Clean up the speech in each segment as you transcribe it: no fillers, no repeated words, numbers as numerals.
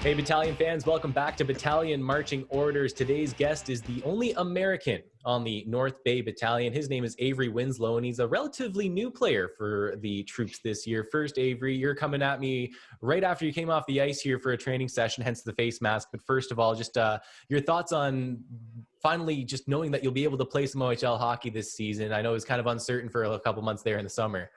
Hey, Battalion fans, welcome back to Battalion Marching Orders. Today's guest is the only American on the North Bay Battalion. His name is Avery Winslow, and he's a relatively new player for the troops this year. First, Avery, you're coming at me right after you came off the ice here for a training session, hence the face mask. But first of all, just your thoughts on finally just knowing that you'll be able to play some OHL hockey this season. I know it was kind of uncertain for a couple months there in the summer.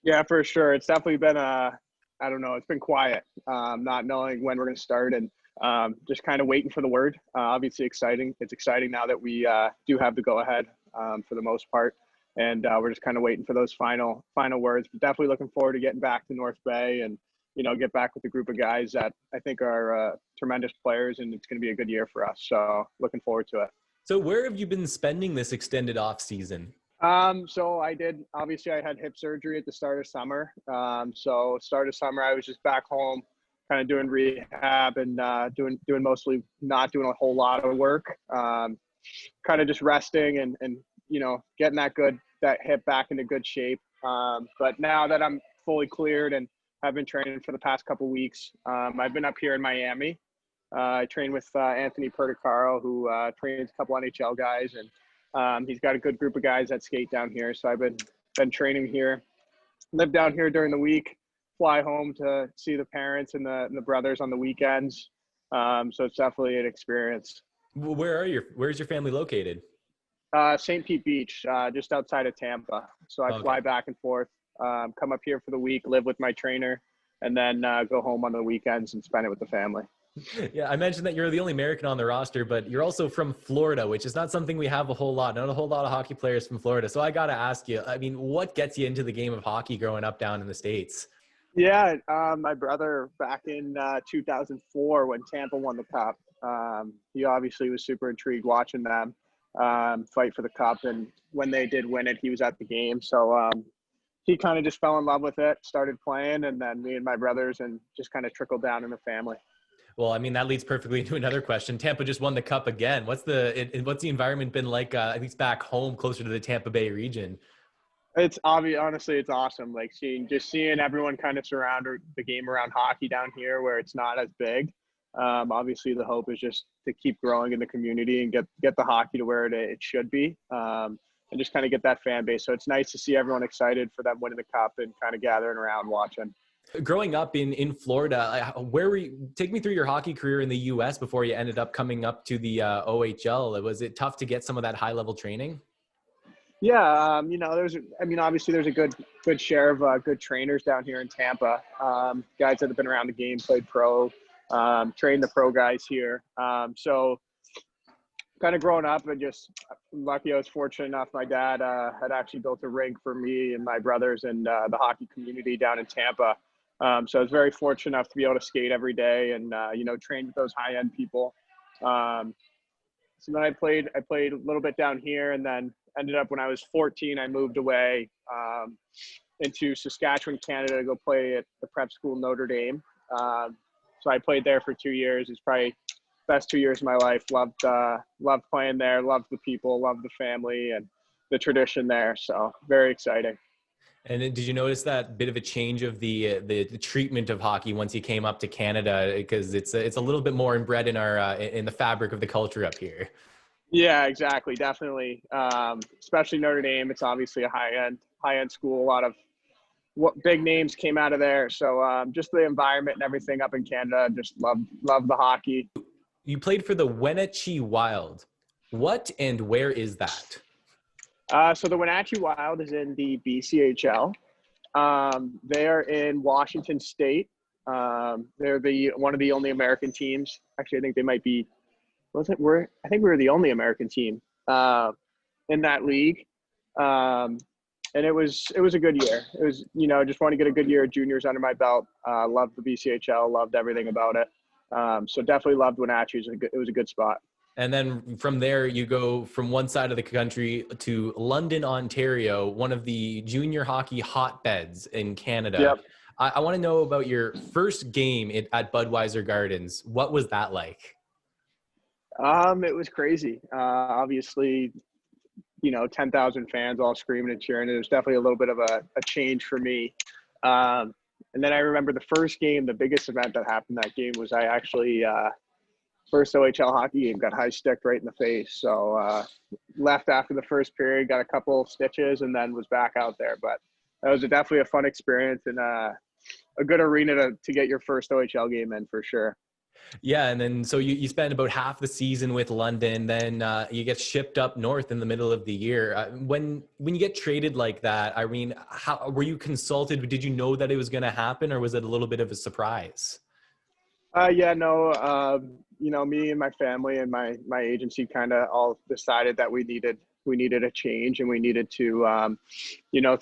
Yeah, for sure. It's definitely been I don't know, it's been quiet, not knowing when we're going to start and just kind of waiting for the word. Obviously exciting. It's exciting now that we do have the go ahead for the most part. And we're just kind of waiting for those final words. But definitely looking forward to getting back to North Bay and, get back with a group of guys that I think are tremendous players, and it's going to be a good year for us. So looking forward to it. So where have you been spending this extended off season? So I had hip surgery at the start of summer. So start of summer, I was just back home kind of doing rehab and, doing mostly not doing a whole lot of work. Kind of just resting and, getting that hip back into good shape. But now that I'm fully cleared and I've been training for the past couple of weeks, I've been up here in Miami. I trained with, Anthony Perticaro, who, trains a couple NHL guys, and he's got a good group of guys that skate down here. So I've been training here, live down here during the week, fly home to see the parents and the brothers on the weekends. So it's definitely an experience. Where's your family located? St. Pete Beach, just outside of Tampa. So I fly back and forth, come up here for the week, live with my trainer, and then go home on the weekends and spend it with the family. Yeah, I mentioned that you're the only American on the roster, but you're also from Florida, which is not something we have a whole lot. Not a whole lot of hockey players from Florida. So I got to ask you, what gets you into the game of hockey growing up down in the States? Yeah, my brother back in 2004 when Tampa won the Cup, he obviously was super intrigued watching them fight for the Cup. And when they did win it, he was at the game. So he kind of just fell in love with it, started playing, and then me and my brothers, and just kind of trickled down in the family. Well, that leads perfectly into another question. Tampa just won the Cup again. What's the environment been like, at least back home, closer to the Tampa Bay region? It's obvious. Honestly, it's awesome. Like seeing everyone kind of surround the game around hockey down here, where it's not as big. Obviously, the hope is just to keep growing in the community and get the hockey to where it should be, and just kind of get that fan base. So it's nice to see everyone excited for them winning the Cup and kind of gathering around watching. Growing up in Florida, take me through your hockey career in the U.S. before you ended up coming up to the OHL. Was it tough to get some of that high level training? Yeah, obviously there's a good share of good trainers down here in Tampa. Guys that have been around the game, played pro, trained the pro guys here. So kind of growing up and just lucky, I was fortunate enough. My dad had actually built a rink for me and my brothers and the hockey community down in Tampa. So I was very fortunate enough to be able to skate every day and, train with those high-end people. So then I played a little bit down here, and then ended up when I was 14, I moved away into Saskatchewan, Canada, to go play at the prep school Notre Dame. So I played there for 2 years. It's probably the best 2 years of my life. Loved playing there, loved the people, loved the family and the tradition there. So very exciting. And did you notice that bit of a change of the treatment of hockey once you came up to Canada? Because it's a little bit more inbred in our in the fabric of the culture up here. Yeah, exactly, definitely. Especially Notre Dame. It's obviously a high end school. A lot of big names came out of there. So just the environment and everything up in Canada. Just love the hockey. You played for the Wenatchee Wild. What and where is that? So the Wenatchee Wild is in the BCHL. They're in Washington State. They're one of the only American teams. Actually, I think they might be. I think we were the only American team in that league. And it was a good year. It was just want to get a good year of juniors under my belt. Loved the BCHL. Loved everything about it. So definitely loved Wenatchee. It was a good spot. And then from there, you go from one side of the country to London, Ontario, one of the junior hockey hotbeds in Canada. Yep. I want to know about your first game at Budweiser Gardens. What was that like? It was crazy. Obviously, 10,000 fans all screaming and cheering. It was definitely a little bit of a change for me. And then I remember the first game, the biggest event that happened that game was I actually first OHL hockey game got high sticked right in the face. So left after the first period, got a couple stitches, and then was back out there. But that was definitely a fun experience and a good arena to get your first OHL game in for sure. Yeah, and then so you spend about half the season with London, then you get shipped up north in the middle of the year. When you get traded like that, I mean, how were you consulted? Did you know that it was going to happen, or was it a little bit of a surprise? Yeah, no, me and my family and my agency kind of all decided that we needed a change, and we needed to,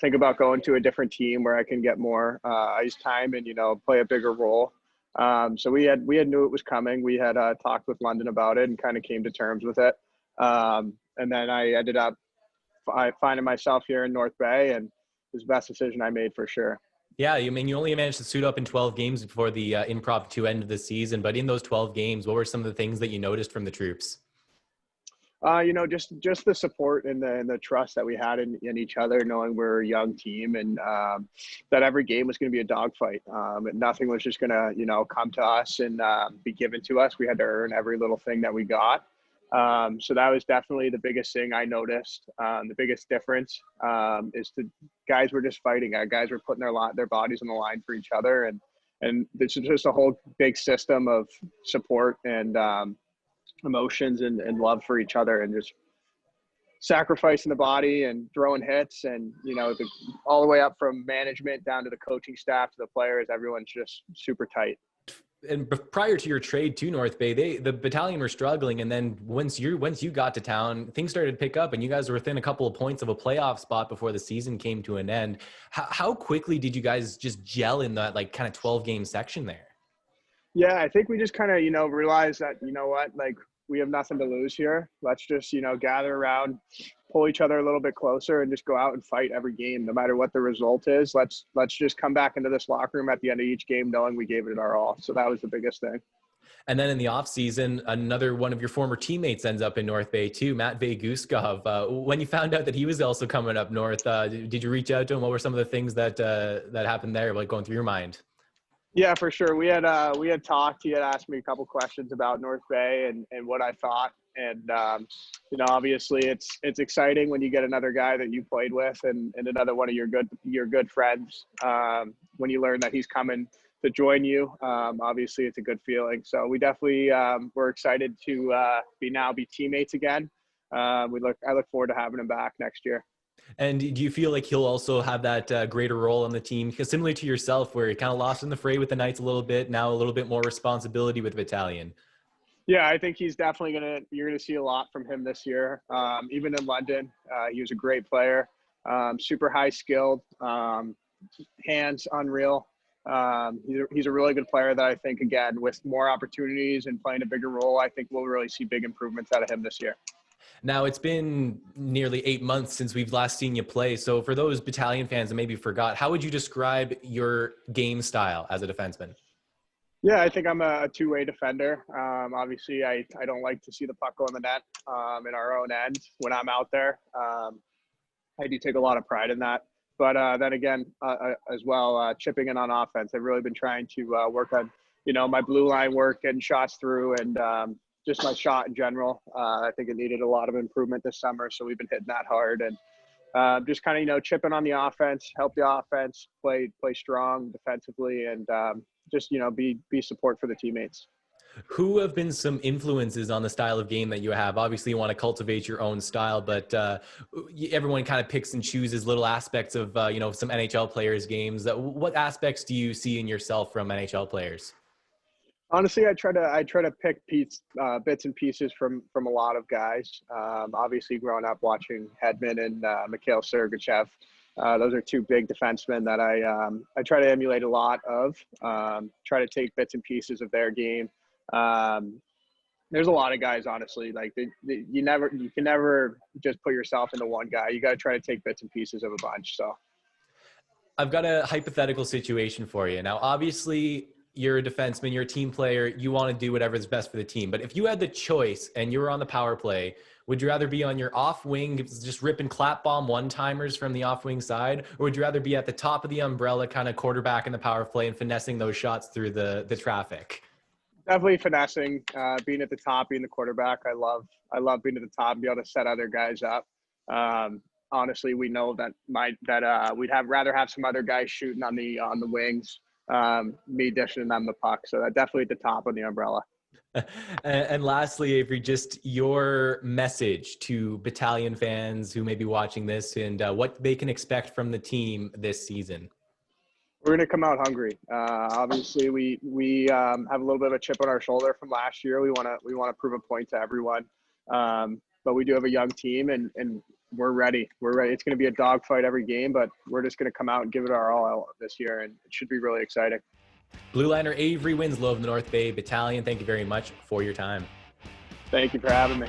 think about going to a different team where I can get more ice time and, play a bigger role. So we had knew it was coming. We had talked with London about it and kind of came to terms with it. And then I ended up finding myself here in North Bay, and it was the best decision I made for sure. Yeah, I mean, you only managed to suit up in 12 games before the improv to end of the season. But in those 12 games, what were some of the things that you noticed from the troops? Just the support and the trust that we had in each other, knowing we're a young team, and that every game was going to be a dogfight. And nothing was just going to, come to us and be given to us. We had to earn every little thing that we got. So that was definitely the biggest thing I noticed. The biggest difference is the guys were just fighting. Guys were putting their bodies on the line for each other, and this is just a whole big system of support and emotions and love for each other, and just sacrificing the body and throwing hits, and all the way up from management down to the coaching staff to the players. Everyone's just super tight. And prior to your trade to North Bay, the battalion were struggling, and then once you got to town, things started to pick up, and you guys were within a couple of points of a playoff spot before the season came to an end. How quickly did you guys just gel in that kind of 12-game section there? Yeah, I think we just kind of realized that we have nothing to lose here. Let's just gather around, pull each other a little bit closer, and just go out and fight every game, no matter what the result is. Let's just come back into this locker room at the end of each game knowing we gave it our all. So that was the biggest thing. And then in the offseason, another one of your former teammates ends up in North Bay too, Matvey Guskov. When you found out that he was also coming up north, did you reach out to him? What were some of the things that happened there, going through your mind? Yeah, for sure. We had talked. He had asked me a couple questions about North Bay and what I thought. And obviously it's exciting when you get another guy that you played with and another one of your good friends. When you learn that he's coming to join you, obviously it's a good feeling. So we definitely we're excited to be teammates again. I look forward to having him back next year. And do you feel like he'll also have that greater role on the team? Because similar to yourself, where he kind of lost in the fray with the Knights a little bit, now a little bit more responsibility with the Battalion. Yeah, I think he's definitely you're gonna see a lot from him this year. Even in London, he was a great player, super high skilled, hands unreal. He's a really good player that I think, again, with more opportunities and playing a bigger role, I think we'll really see big improvements out of him this year. Now, it's been nearly 8 months since we've last seen you play. So for those Battalion fans that maybe forgot, how would you describe your game style as a defenseman? Yeah, I think I'm a two-way defender. Obviously, I don't like to see the puck go in the net in our own end when I'm out there. I do take a lot of pride in that. But then again, as well, chipping in on offense. I've really been trying to work on, my blue line work, getting shots through, and just my shot in general. I think it needed a lot of improvement this summer, so we've been hitting that hard, and just kind of chipping on the offense, help the offense play strong defensively, and just be support for the teammates. Who have been some influences on the style of game that you have? Obviously, you want to cultivate your own style, but everyone kind of picks and chooses little aspects of some NHL players' games. What aspects do you see in yourself from NHL players? Honestly, I try to pick bits and pieces from a lot of guys. Obviously, growing up watching Hedman and Mikhail Sergachev, those are two big defensemen that I try to emulate a lot of. Try to take bits and pieces of their game. There's a lot of guys, honestly. You can never just put yourself into one guy. You got to try to take bits and pieces of a bunch. So, I've got a hypothetical situation for you. Now, obviously, you're a defenseman, you're a team player, you want to do whatever's best for the team. But if you had the choice and you were on the power play, would you rather be on your off wing, just ripping clap bomb one-timers from the off wing side? Or would you rather be at the top of the umbrella, kind of quarterback in the power play and finessing those shots through the traffic? Definitely finessing, being at the top, being the quarterback. I love being at the top and be able to set other guys up. Honestly, we know that we'd rather have some other guys shooting on the wings, me dishing them the puck. So that definitely at the top of the umbrella. And lastly, Avery, just your message to Battalion fans who may be watching this and what they can expect from the team this season. We're going to come out hungry. Obviously, we have a little bit of a chip on our shoulder from last year. We want to prove a point to everyone. But we do have a young team, and we're ready. We're ready. It's going to be a dogfight every game, but we're just going to come out and give it our all this year, and it should be really exciting. Blue Liner Avery Winslow of the North Bay Battalion, thank you very much for your time. Thank you for having me.